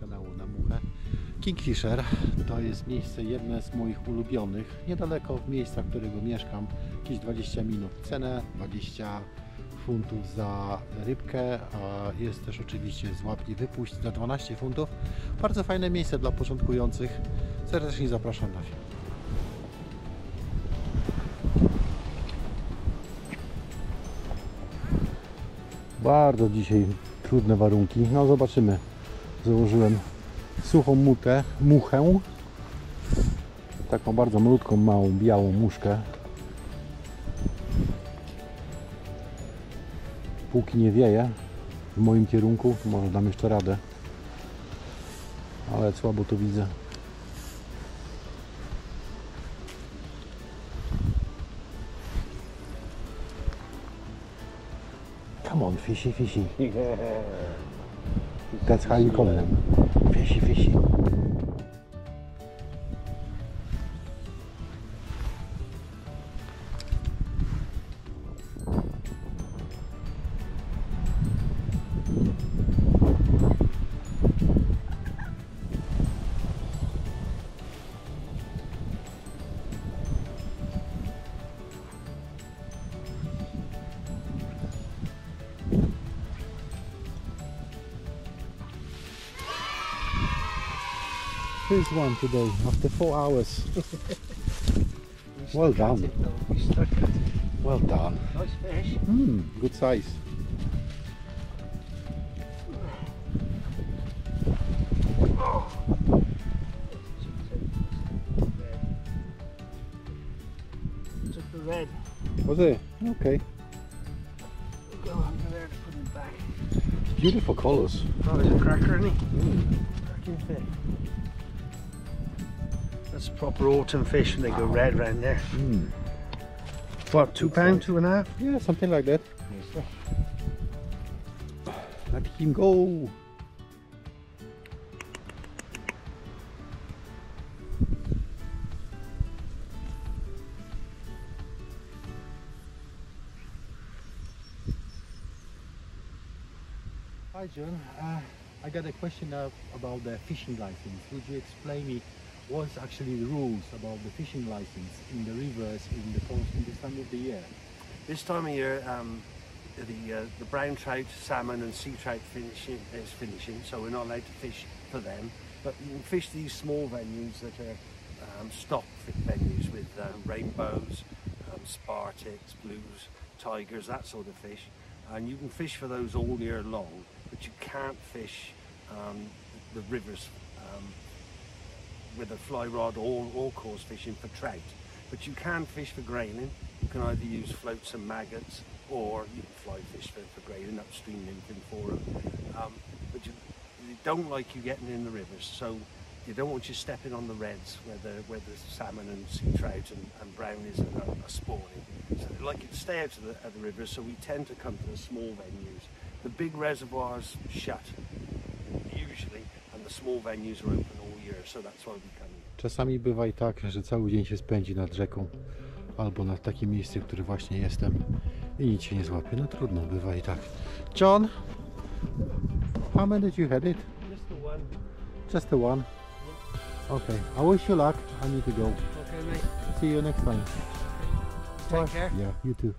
kanału na muchę. Kingfisher to jest miejsce jedne z moich ulubionych, niedaleko w miejsca, w którego mieszkam, jakieś 20 minut. Cenę 20 funtów za rybkę, a jest też oczywiście złap i wypuść za 12 funtów. Bardzo fajne miejsce dla początkujących. Serdecznie zapraszam na film. Bardzo dzisiaj trudne warunki. No zobaczymy. Założyłem suchą muchę. Taką bardzo malutką, małą, białą muszkę. Póki nie wieje w moim kierunku, może dam jeszcze radę. Ale słabo to widzę. Come on, fishy, fishy. Yeah. That's how you call them. Fishy, fishy. Here's one today, after 4 hours. Well done. Well done. Nice fish. Good size. Took the red. Was it? Okay. Go under there to put him back. Beautiful colours. Oh, he's a cracker, isn't he? Cracking fish. That's proper autumn fish when they go red round there. What, £2, 2.5? Yeah, something like that. Let him go. Hi John, I got a question about the fishing license. Would you explain me what's actually the rules about the fishing license in the rivers in the coast in this time of the year? This time of year, the brown trout, salmon and sea trout is finishing, so we're not allowed to fish for them. But you can fish these small venues that are stock venues with rainbows, spartics, blues, tigers, that sort of fish. And you can fish for those all year long, but you can't fish the rivers with a fly rod or coarse fishing for trout. But you can fish for grayling. You can either use floats and maggots, or you can fly fish for grayling, upstream nymphing for them. But you don't like you getting in the rivers, so you don't want you stepping on the reds where the salmon and sea trout and brownies are spawning. So they like you to stay out of the rivers, so we tend to come to the small venues. The big reservoirs shut usually, and the small venues are open all year, so that's why we come. Czasami bywa i tak, że cały dzień się spędzi nad rzeką albo nad takim miejscem, w którym właśnie jestem i nic się nie złapie. No trudno, bywa i tak. John, how many did you had it? Just the one. Just the one? Okay, I wish you luck. I need to go. Okay, mate. See you next time. Take care. Yeah, you too.